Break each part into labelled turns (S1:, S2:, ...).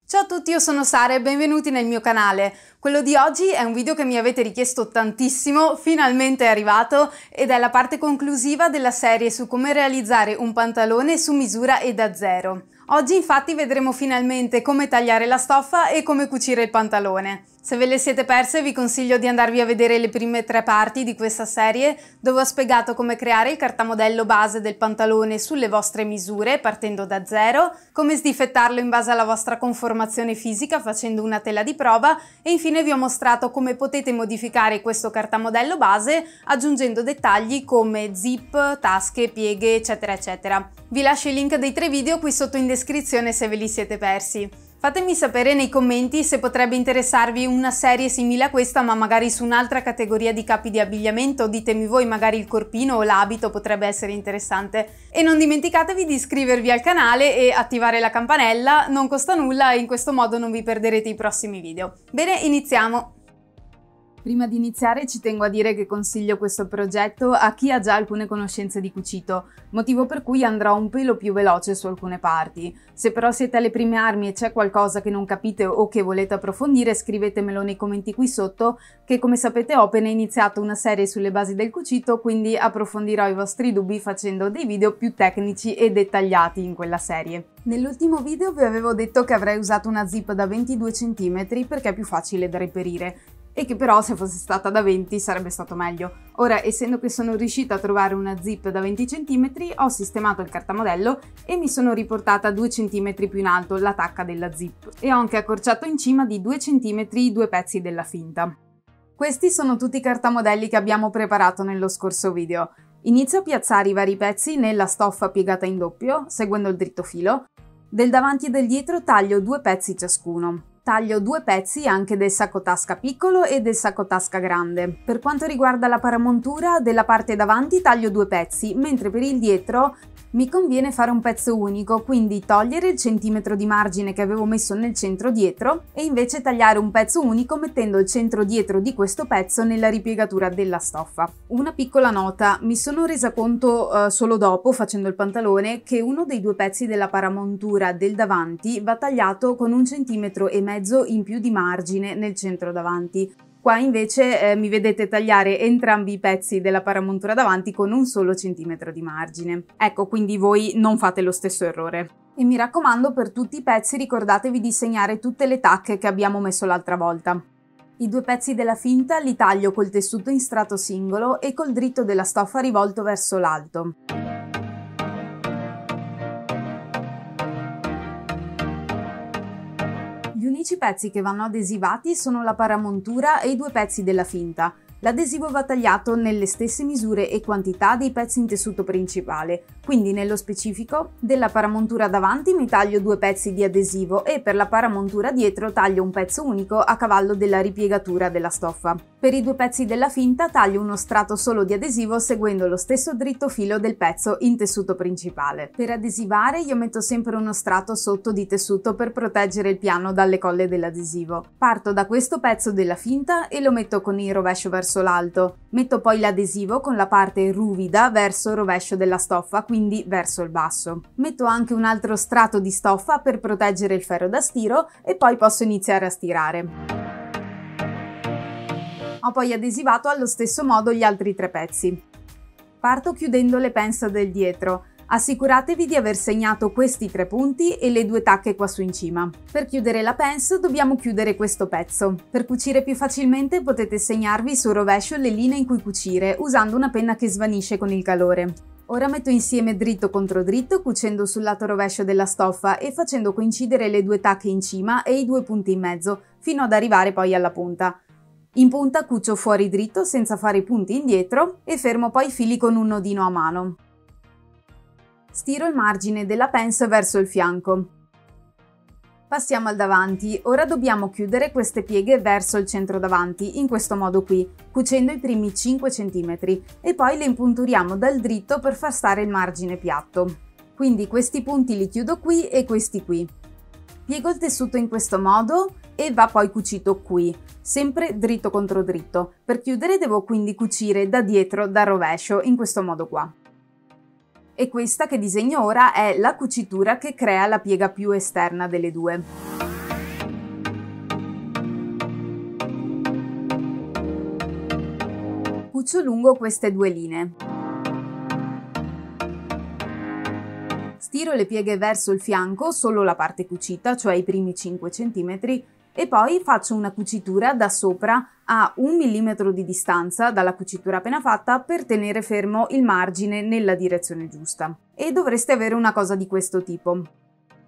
S1: Ciao a tutti, io sono Sara e benvenuti nel mio canale. Quello di oggi è un video che mi avete richiesto tantissimo, finalmente è arrivato ed è la parte conclusiva della serie su come realizzare un pantalone su misura e da zero. Oggi infatti vedremo finalmente come tagliare la stoffa e come cucire il pantalone. Se ve le siete perse vi consiglio di andarvi a vedere le prime 3 parti di questa serie dove ho spiegato come creare il cartamodello base del pantalone sulle vostre misure partendo da zero, come sdifettarlo in base alla vostra conformazione fisica facendo una tela di prova e infine vi ho mostrato come potete modificare questo cartamodello base aggiungendo dettagli come zip, tasche, pieghe eccetera eccetera. Vi lascio i link dei 3 video qui sotto in descrizione se ve li siete persi. Fatemi sapere nei commenti se potrebbe interessarvi una serie simile a questa ma magari su un'altra categoria di capi di abbigliamento, ditemi voi magari il corpino o l'abito potrebbe essere interessante. E non dimenticatevi di iscrivervi al canale e attivare la campanella, non costa nulla e in questo modo non vi perderete i prossimi video. Bene, iniziamo! Prima di iniziare ci tengo a dire che consiglio questo progetto a chi ha già alcune conoscenze di cucito, motivo per cui andrò un pelo più veloce su alcune parti. Se però siete alle prime armi e c'è qualcosa che non capite o che volete approfondire, scrivetemelo nei commenti qui sotto, che come sapete ho appena iniziato una serie sulle basi del cucito, quindi approfondirò i vostri dubbi facendo dei video più tecnici e dettagliati in quella serie. Nell'ultimo video vi avevo detto che avrei usato una zip da 22 cm perché è più facile da reperire, e che però se fosse stata da 20 sarebbe stato meglio. Ora, essendo che sono riuscita a trovare una zip da 20 cm, ho sistemato il cartamodello e mi sono riportata 2 cm più in alto la tacca della zip e ho anche accorciato in cima di 2 cm i 2 pezzi della finta. Questi sono tutti i cartamodelli che abbiamo preparato nello scorso video. Inizio a piazzare i vari pezzi nella stoffa piegata in doppio, seguendo il dritto filo. Del davanti e del dietro taglio 2 pezzi ciascuno. Taglio 2 pezzi anche del sacco tasca piccolo e del sacco tasca grande. Per quanto riguarda la paramontura, della parte davanti taglio 2 pezzi, mentre per il dietro mi conviene fare un pezzo unico, quindi togliere il centimetro di margine che avevo messo nel centro dietro e invece tagliare un pezzo unico mettendo il centro dietro di questo pezzo nella ripiegatura della stoffa. Una piccola nota, mi sono resa conto solo dopo, facendo il pantalone, che uno dei 2 pezzi della paramontura del davanti va tagliato con 1,5 centimetri in più di margine nel centro davanti. Qua invece mi vedete tagliare entrambi i pezzi della paramontura davanti con un solo centimetro di margine. Ecco, quindi voi non fate lo stesso errore. E mi raccomando, per tutti i pezzi ricordatevi di segnare tutte le tacche che abbiamo messo l'altra volta. I 2 pezzi della finta li taglio col tessuto in strato singolo e col dritto della stoffa rivolto verso l'alto. Gli unici pezzi che vanno adesivati sono la paramontura e i 2 pezzi della finta. L'adesivo va tagliato nelle stesse misure e quantità dei pezzi in tessuto principale, quindi nello specifico della paramontura davanti mi taglio 2 pezzi di adesivo e per la paramontura dietro taglio un pezzo unico a cavallo della ripiegatura della stoffa. Per i 2 pezzi della finta taglio uno strato solo di adesivo seguendo lo stesso dritto filo del pezzo in tessuto principale. Per adesivare io metto sempre uno strato sotto di tessuto per proteggere il piano dalle colle dell'adesivo. Parto da questo pezzo della finta e lo metto con il rovescio verso l'alto. Metto poi l'adesivo con la parte ruvida verso il rovescio della stoffa, quindi verso il basso. Metto anche un altro strato di stoffa per proteggere il ferro da stiro e poi posso iniziare a stirare. Ho poi adesivato allo stesso modo gli altri 3 pezzi. Parto chiudendo le pinze del dietro. Assicuratevi di aver segnato questi 3 punti e le 2 tacche qua su in cima. Per chiudere la pinze dobbiamo chiudere questo pezzo. Per cucire più facilmente potete segnarvi sul rovescio le linee in cui cucire usando una penna che svanisce con il calore. Ora metto insieme dritto contro dritto cucendo sul lato rovescio della stoffa e facendo coincidere le 2 tacche in cima e i 2 punti in mezzo fino ad arrivare poi alla punta. In punta cucio fuori dritto senza fare i punti indietro e fermo poi i fili con un nodino a mano. Stiro il margine della pinze verso il fianco. Passiamo al davanti, ora dobbiamo chiudere queste pieghe verso il centro davanti, in questo modo qui, cucendo i primi 5 cm e poi le impunturiamo dal dritto per far stare il margine piatto. Quindi questi punti li chiudo qui e questi qui. Piego il tessuto in questo modo e va poi cucito qui, sempre dritto contro dritto. Per chiudere devo quindi cucire da dietro, dal rovescio, in questo modo qua. E questa che disegno ora è la cucitura che crea la piega più esterna delle due. cucio lungo queste due linee. Stiro le pieghe verso il fianco, solo la parte cucita, cioè i primi 5 cm, e poi faccio una cucitura da sopra a 1 mm di distanza dalla cucitura appena fatta per tenere fermo il margine nella direzione giusta. E dovreste avere una cosa di questo tipo.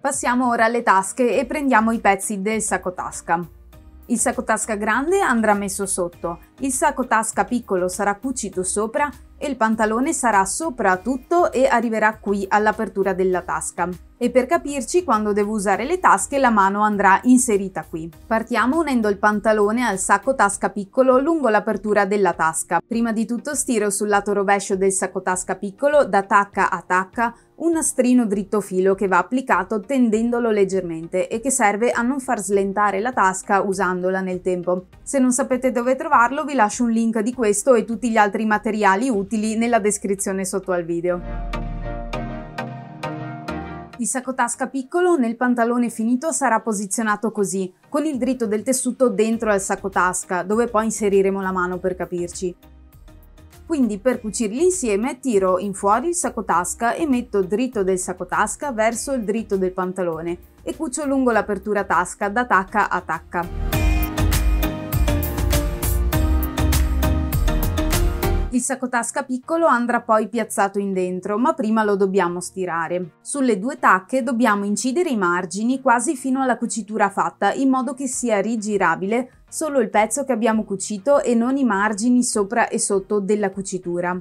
S1: Passiamo ora alle tasche e prendiamo i pezzi del sacco tasca. Il sacco tasca grande andrà messo sotto, il sacco tasca piccolo sarà cucito sopra e il pantalone sarà sopra tutto e arriverà qui all'apertura della tasca. E per capirci, quando devo usare le tasche la mano andrà inserita qui. Partiamo unendo il pantalone al sacco tasca piccolo lungo l'apertura della tasca. Prima di tutto stiro sul lato rovescio del sacco tasca piccolo da tacca a tacca un nastrino dritto filo che va applicato tendendolo leggermente e che serve a non far slentare la tasca usandola nel tempo. Se non sapete dove trovarlo, vi lascio un link di questo e tutti gli altri materiali utili nella descrizione sotto al video. Il sacco tasca piccolo nel pantalone finito sarà posizionato così, con il dritto del tessuto dentro al sacco tasca, dove poi inseriremo la mano per capirci. Quindi per cucirli insieme tiro in fuori il sacco tasca e metto il dritto del sacco tasca verso il dritto del pantalone e cucio lungo l'apertura tasca da tacca a tacca. Il sacco tasca piccolo andrà poi piazzato in dentro, ma prima lo dobbiamo stirare. Sulle due tacche dobbiamo incidere i margini quasi fino alla cucitura fatta, in modo che sia rigirabile solo il pezzo che abbiamo cucito e non i margini sopra e sotto della cucitura.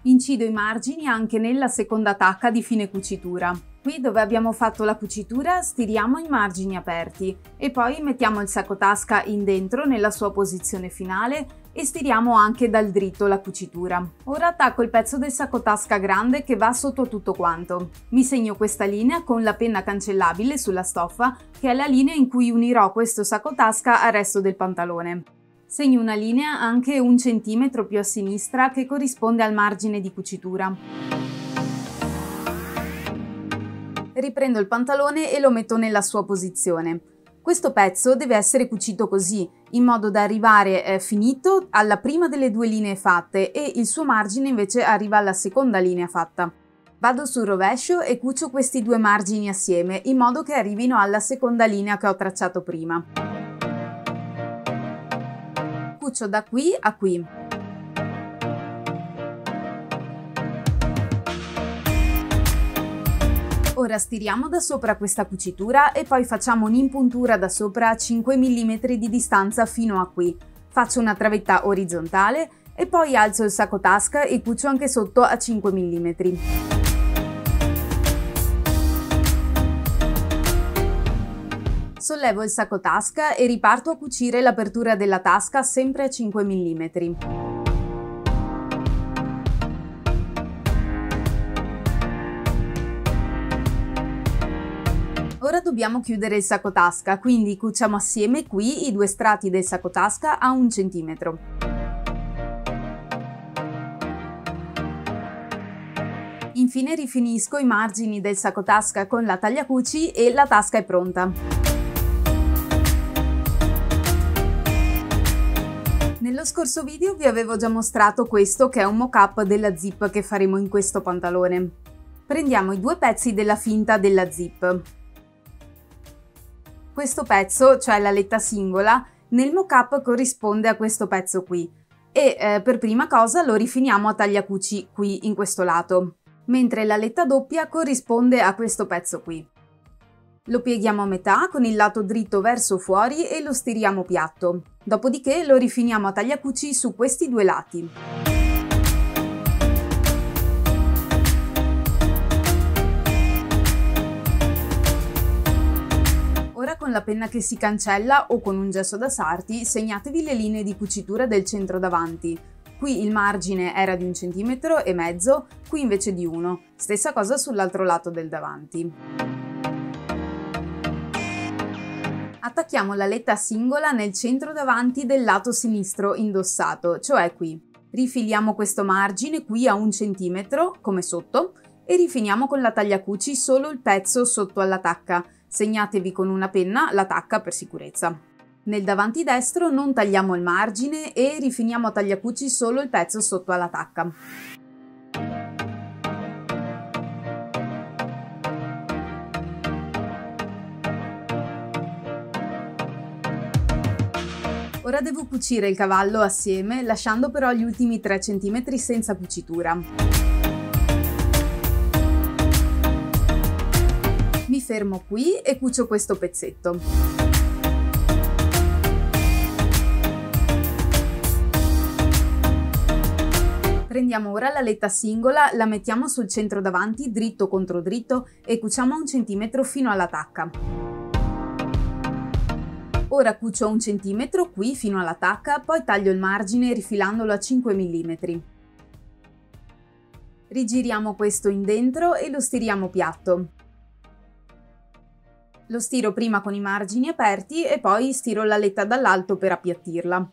S1: Incido i margini anche nella seconda tacca di fine cucitura. Qui dove abbiamo fatto la cucitura stiriamo i margini aperti e poi mettiamo il sacco tasca in dentro nella sua posizione finale e stiriamo anche dal dritto la cucitura. Ora attacco il pezzo del sacco tasca grande che va sotto tutto quanto. Mi segno questa linea con la penna cancellabile sulla stoffa, che è la linea in cui unirò questo sacco tasca al resto del pantalone. Segno una linea anche 1 centimetro più a sinistra che corrisponde al margine di cucitura. Riprendo il pantalone e lo metto nella sua posizione. Questo pezzo deve essere cucito così, in modo da arrivare finito alla prima delle due linee fatte e il suo margine invece arriva alla seconda linea fatta. Vado sul rovescio e cucio questi due margini assieme, in modo che arrivino alla seconda linea che ho tracciato prima. Cucio da qui a qui. Ora stiriamo da sopra questa cucitura e poi facciamo un'impuntura da sopra a 5 mm di distanza fino a qui. Faccio una travetta orizzontale e poi alzo il sacco tasca e cucio anche sotto a 5 mm. Sollevo il sacco tasca e riparto a cucire l'apertura della tasca sempre a 5 mm. Ora dobbiamo chiudere il sacco tasca, quindi cuciamo assieme qui i due strati del sacco tasca a 1 centimetro. Infine rifinisco i margini del sacco tasca con la tagliacuci e la tasca è pronta. Nello scorso video vi avevo già mostrato questo che è un mock-up della zip che faremo in questo pantalone. Prendiamo i due pezzi della finta della zip. Questo pezzo, cioè la letta singola, nel mock-up corrisponde a questo pezzo qui e per prima cosa lo rifiniamo a tagliacuci qui in questo lato, mentre la letta doppia corrisponde a questo pezzo qui. Lo pieghiamo a metà con il lato dritto verso fuori e lo stiriamo piatto, dopodiché lo rifiniamo a tagliacuci su questi due lati. Ora con la penna che si cancella o con un gesso da sarti segnatevi le linee di cucitura del centro davanti. Qui il margine era di 1,5 cm, qui invece di 1, stessa cosa sull'altro lato del davanti. Attacchiamo la letta singola nel centro davanti del lato sinistro indossato, cioè qui. Rifiliamo questo margine qui a 1 cm, come sotto, e rifiniamo con la tagliacuci solo il pezzo sotto alla tacca. Segnatevi con una penna la tacca per sicurezza. Nel davanti destro non tagliamo il margine e rifiniamo a tagliacuci solo il pezzo sotto alla tacca. Ora devo cucire il cavallo assieme, lasciando però gli ultimi 3 cm senza cucitura. Mi fermo qui e cucio questo pezzetto. Prendiamo ora la letta singola, la mettiamo sul centro davanti, dritto contro dritto, e cuciamo a 1 centimetro fino alla tacca. Ora cucio 1 centimetro qui fino alla tacca, poi taglio il margine rifilandolo a 5 mm. Rigiriamo questo in dentro e lo stiriamo piatto. Lo stiro prima con i margini aperti e poi stiro la letta dall'alto per appiattirla.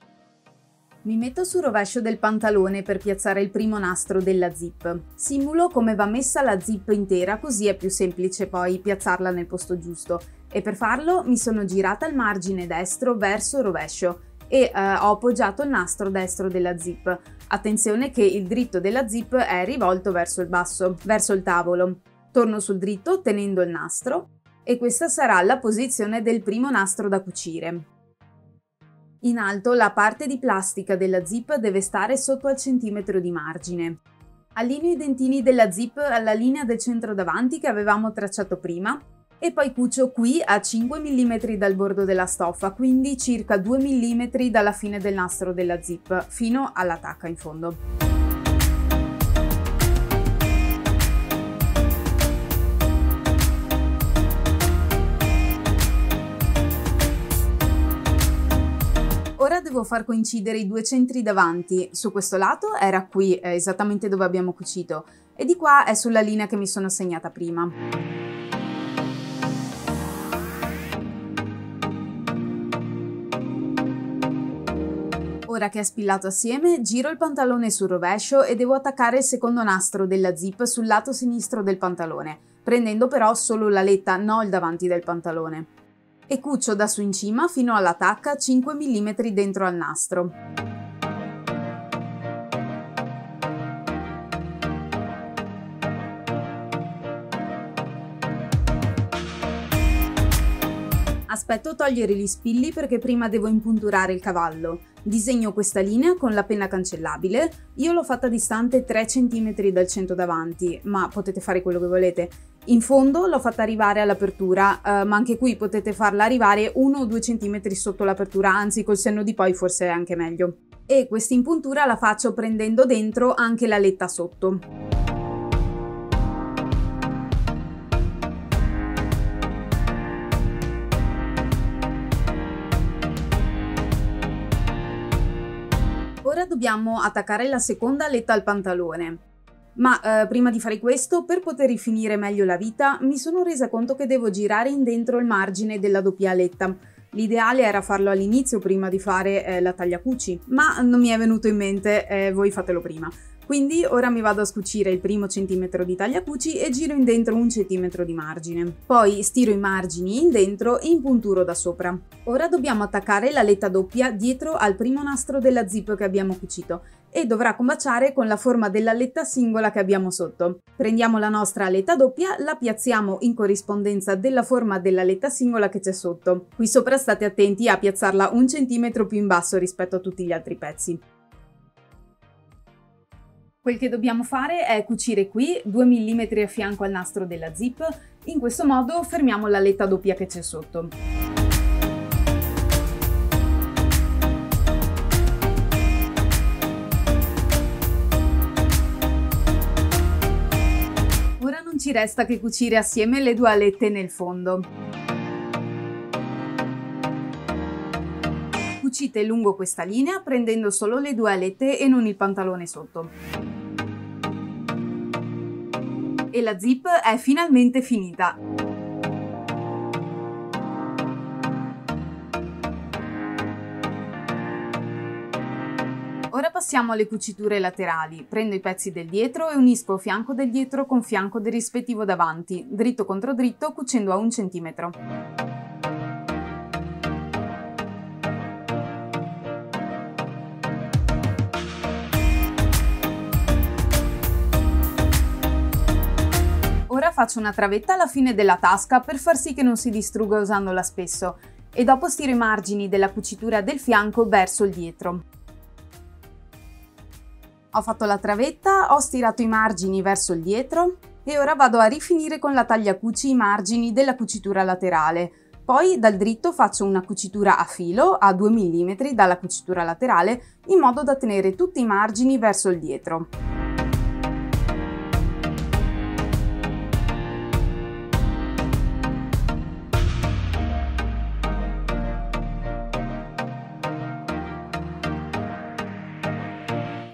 S1: Mi metto sul rovescio del pantalone per piazzare il primo nastro della zip. Simulo come va messa la zip intera, così è più semplice poi piazzarla nel posto giusto. E per farlo mi sono girata il margine destro verso il rovescio e ho appoggiato il nastro destro della zip. Attenzione che il dritto della zip è rivolto verso il basso, verso il tavolo. Torno sul dritto tenendo il nastro e questa sarà la posizione del primo nastro da cucire. In alto la parte di plastica della zip deve stare sotto al centimetro di margine. Allineo i dentini della zip alla linea del centro davanti che avevamo tracciato prima e poi cucio qui a 5 mm dal bordo della stoffa, quindi circa 2 mm dalla fine del nastro della zip, fino alla tacca in fondo. Ora devo far coincidere i 2 centri davanti. Su questo lato era qui, esattamente dove abbiamo cucito, e di qua è sulla linea che mi sono segnata prima. Ora che è spillato assieme, giro il pantalone sul rovescio e devo attaccare il secondo nastro della zip sul lato sinistro del pantalone, prendendo però solo la letta, non il davanti del pantalone. E cucio da su in cima fino alla tacca 5 mm dentro al nastro. Aspetto togliere gli spilli perché prima devo impunturare il cavallo. Disegno questa linea con la penna cancellabile. Io l'ho fatta distante 3 cm dal centro davanti, ma potete fare quello che volete. In fondo l'ho fatta arrivare all'apertura, ma anche qui potete farla arrivare 1 o 2 cm sotto l'apertura, anzi col senno di poi forse è anche meglio. E questa impuntura la faccio prendendo dentro anche la letta sotto. Ora dobbiamo attaccare la seconda letta al pantalone. Ma prima di fare questo, per poter rifinire meglio la vita, mi sono resa conto che devo girare in dentro il margine della doppia aletta. L'ideale era farlo all'inizio prima di fare la tagliacuci, ma non mi è venuto in mente, voi fatelo prima. Quindi ora mi vado a scucire il primo centimetro di tagliacuci e giro in dentro 1 centimetro di margine. Poi stiro i margini in dentro e impunturo da sopra. Ora dobbiamo attaccare la letta doppia dietro al primo nastro della zip che abbiamo cucito e dovrà combaciare con la forma della letta singola che abbiamo sotto. Prendiamo la nostra letta doppia, la piazziamo in corrispondenza della forma della letta singola che c'è sotto. Qui sopra state attenti a piazzarla 1 centimetro più in basso rispetto a tutti gli altri pezzi. Quel che dobbiamo fare è cucire qui 2 mm a fianco al nastro della zip, in questo modo fermiamo la letta doppia che c'è sotto. Ora non ci resta che cucire assieme le 2 alette nel fondo. Cucite lungo questa linea prendendo solo le 2 alette e non il pantalone sotto. E la zip è finalmente finita! Ora passiamo alle cuciture laterali. Prendo i pezzi del dietro e unisco fianco del dietro con fianco del rispettivo davanti, dritto contro dritto, cucendo a 1 centimetro. faccio una travetta alla fine della tasca per far sì che non si distrugga usandola spesso e dopo stiro i margini della cucitura del fianco verso il dietro. Ho fatto la travetta, ho stirato i margini verso il dietro e ora vado a rifinire con la tagliacuci i margini della cucitura laterale. Poi dal dritto faccio una cucitura a filo a 2 mm dalla cucitura laterale in modo da tenere tutti i margini verso il dietro.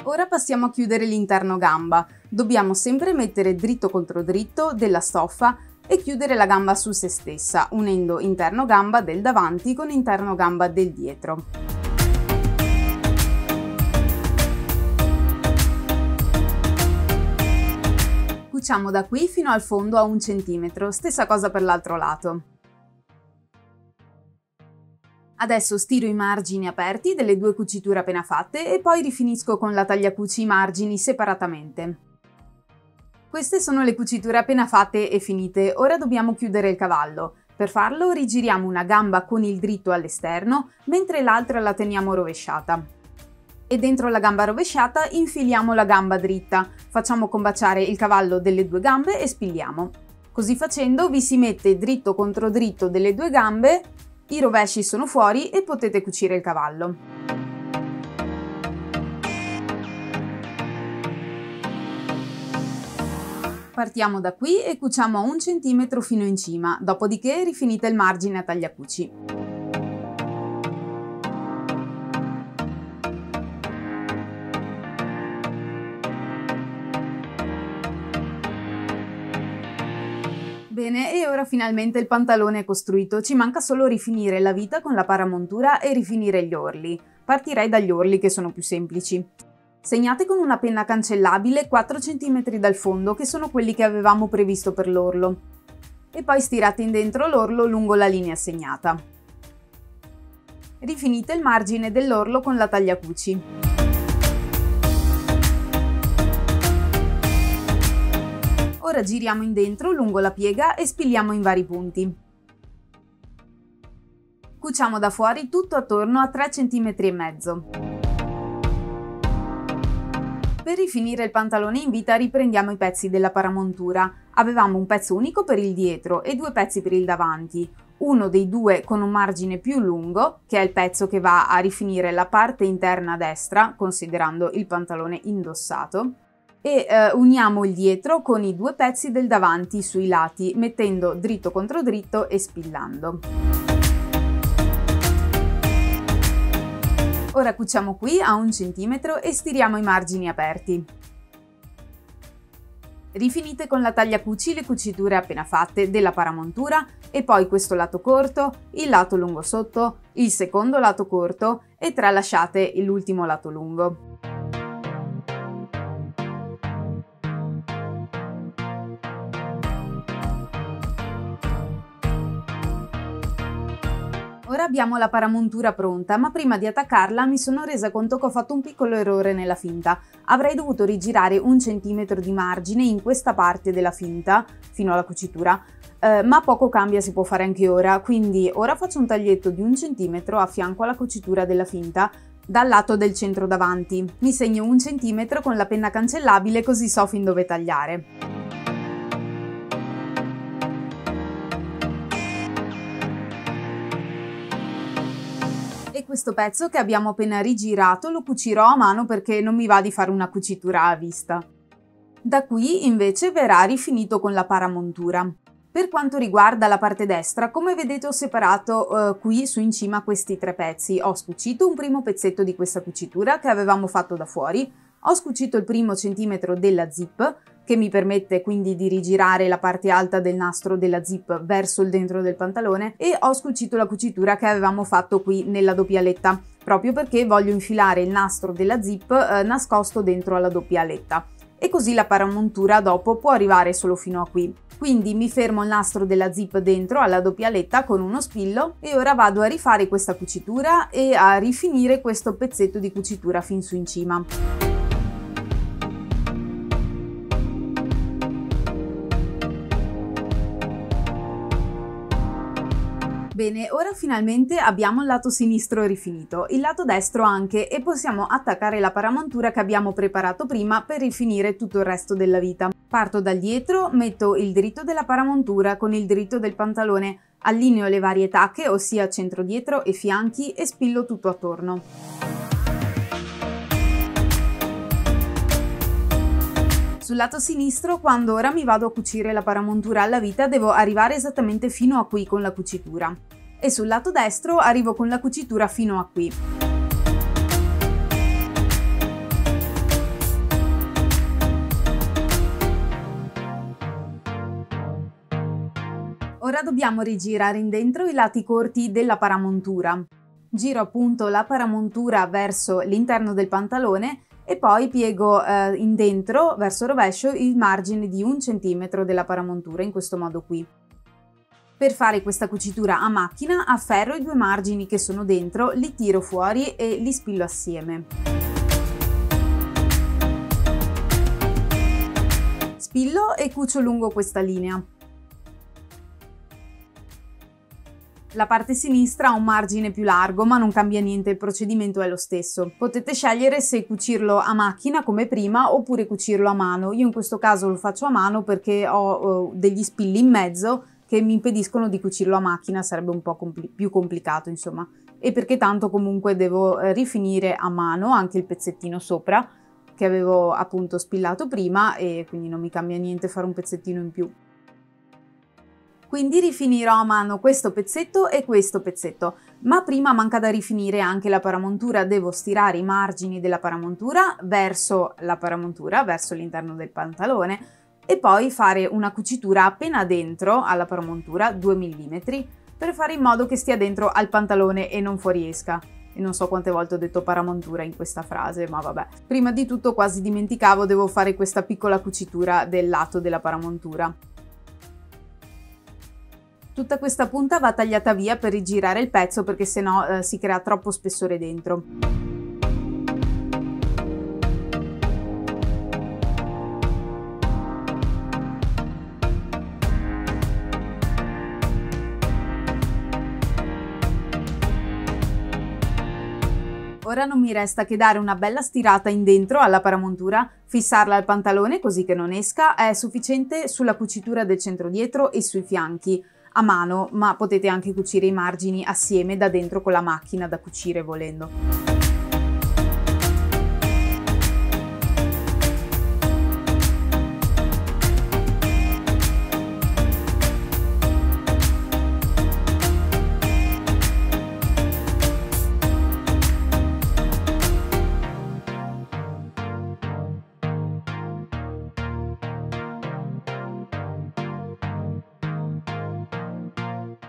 S1: Ora passiamo a chiudere l'interno gamba. Dobbiamo sempre mettere dritto contro dritto della stoffa e chiudere la gamba su se stessa, unendo interno gamba del davanti con interno gamba del dietro. Cuciamo da qui fino al fondo a 1 cm, stessa cosa per l'altro lato. Adesso stiro i margini aperti delle 2 cuciture appena fatte e poi rifinisco con la tagliacuci i margini separatamente. Queste sono le cuciture appena fatte e finite, ora dobbiamo chiudere il cavallo. Per farlo rigiriamo una gamba con il dritto all'esterno, mentre l'altra la teniamo rovesciata. E dentro la gamba rovesciata infiliamo la gamba dritta, facciamo combaciare il cavallo delle 2 gambe e spilliamo. Così facendo vi si mette dritto contro dritto delle 2 gambe, i rovesci sono fuori e potete cucire il cavallo. Partiamo da qui e cuciamo a 1 cm fino in cima, dopodiché rifinite il margine a tagliacuci. Bene, e ora finalmente il pantalone è costruito, ci manca solo rifinire la vita con la paramontura e rifinire gli orli. Partirei dagli orli che sono più semplici. Segnate con una penna cancellabile 4 cm dal fondo, che sono quelli che avevamo previsto per l'orlo, e poi stirate in dentro l'orlo lungo la linea segnata. Rifinite il margine dell'orlo con la tagliacuci. Ora giriamo in dentro lungo la piega e spilliamo in vari punti. Cuciamo da fuori tutto attorno a 3,5 cm. Per rifinire il pantalone in vita riprendiamo i pezzi della paramontura. Avevamo un pezzo unico per il dietro e 2 pezzi per il davanti. Uno dei 2 con un margine più lungo, che è il pezzo che va a rifinire la parte interna destra, considerando il pantalone indossato, e uniamo il dietro con i 2 pezzi del davanti sui lati, mettendo dritto contro dritto e spillando. Ora cuciamo qui a 1 cm e stiriamo i margini aperti. Rifinite con la tagliacuci le cuciture appena fatte della paramontura e poi questo lato corto, il lato lungo sotto, il secondo lato corto e tralasciate l'ultimo lato lungo. Ora abbiamo la paramontura pronta, ma prima di attaccarla mi sono resa conto che ho fatto un piccolo errore nella finta. Avrei dovuto rigirare 1 cm di margine in questa parte della finta, fino alla cucitura, ma poco cambia, si può fare anche ora, quindi ora faccio un taglietto di 1 cm a fianco alla cucitura della finta, dal lato del centro davanti. Mi segno 1 cm con la penna cancellabile così so fin dove tagliare. E questo pezzo che abbiamo appena rigirato lo cucirò a mano perché non mi va di fare una cucitura a vista. Da qui invece verrà rifinito con la paramontura. Per quanto riguarda la parte destra, come vedete ho separato qui su in cima questi 3 pezzi. Ho scucito un primo pezzetto di questa cucitura che avevamo fatto da fuori, ho scucito il primo centimetro della zip, che mi permette quindi di rigirare la parte alta del nastro della zip verso il dentro del pantalone, e ho scucito la cucitura che avevamo fatto qui nella doppia aletta, proprio perché voglio infilare il nastro della zip nascosto dentro alla doppia aletta, e così la paramontura dopo può arrivare solo fino a qui. Quindi mi fermo il nastro della zip dentro alla doppia aletta con uno spillo e ora vado a rifare questa cucitura e a rifinire questo pezzetto di cucitura fin su in cima. Bene, ora finalmente abbiamo il lato sinistro rifinito, il lato destro anche, e possiamo attaccare la paramontura che abbiamo preparato prima per rifinire tutto il resto della vita. Parto dal dietro, metto il dritto della paramontura con il dritto del pantalone, allineo le varie tacche, ossia centro dietro e fianchi, e spillo tutto attorno. Sul lato sinistro, quando ora mi vado a cucire la paramontura alla vita, devo arrivare esattamente fino a qui con la cucitura. E sul lato destro arrivo con la cucitura fino a qui. Ora dobbiamo rigirare in dentro i lati corti della paramontura. Giro appunto la paramontura verso l'interno del pantalone e poi piego in dentro, verso rovescio, il margine di 1 centimetro della paramontura, in questo modo qui. Per fare questa cucitura a macchina afferro i 2 margini che sono dentro, li tiro fuori e li spillo assieme. Spillo e cucio lungo questa linea. La parte sinistra ha un margine più largo, ma non cambia niente, il procedimento è lo stesso. Potete scegliere se cucirlo a macchina come prima oppure cucirlo a mano. Io in questo caso lo faccio a mano perché ho degli spilli in mezzo che mi impediscono di cucirlo a macchina, sarebbe un po' più complicato insomma. E perché tanto comunque devo rifinire a mano anche il pezzettino sopra che avevo appunto spillato prima, e quindi non mi cambia niente fare un pezzettino in più. Quindi rifinirò a mano questo pezzetto e questo pezzetto, ma prima manca da rifinire anche la paramontura. Devo stirare i margini della paramontura, verso l'interno del pantalone, e poi fare una cucitura appena dentro alla paramontura, 2 mm, per fare in modo che stia dentro al pantalone e non fuoriesca. E non so quante volte ho detto paramontura in questa frase, ma vabbè. Prima di tutto, quasi dimenticavo, devo fare questa piccola cucitura del lato della paramontura. Tutta questa punta va tagliata via per rigirare il pezzo, perché sennò si crea troppo spessore dentro. Ora non mi resta che dare una bella stirata in dentro alla paramontura, fissarla al pantalone così che non esca. È sufficiente sulla cucitura del centro dietro e sui fianchi, a mano, ma potete anche cucire i margini assieme da dentro con la macchina da cucire volendo.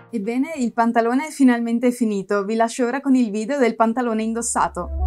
S1: Ebbene, il pantalone è finalmente finito, vi lascio ora con il video del pantalone indossato.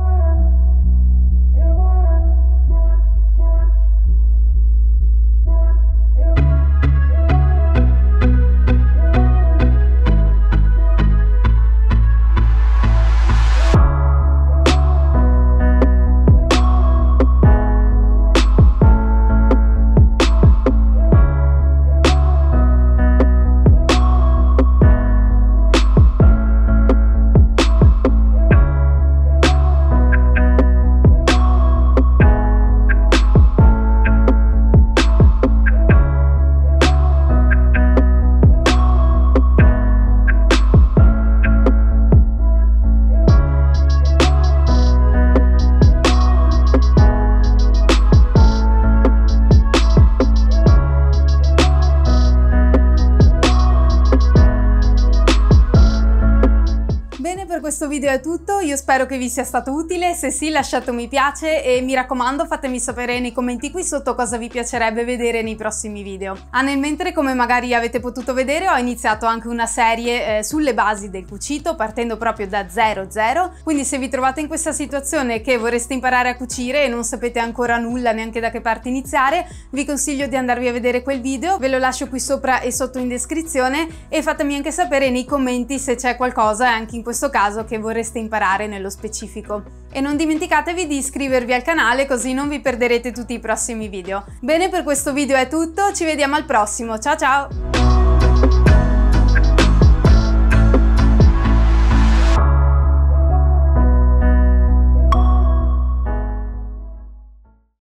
S1: Questo video è tutto, io spero che vi sia stato utile. Se sì, lasciate un mi piace e mi raccomando fatemi sapere nei commenti qui sotto cosa vi piacerebbe vedere nei prossimi video. Nel mentre, come magari avete potuto vedere, ho iniziato anche una serie sulle basi del cucito, partendo proprio da 00, quindi se vi trovate in questa situazione che vorreste imparare a cucire e non sapete ancora nulla neanche da che parte iniziare, vi consiglio di andarvi a vedere quel video, ve lo lascio qui sopra e sotto in descrizione, e fatemi anche sapere nei commenti se c'è qualcosa anche in questo caso che vorreste imparare nello specifico. E non dimenticatevi di iscrivervi al canale, così non vi perderete tutti i prossimi video. Bene, per questo video è tutto, ci vediamo al prossimo, ciao ciao!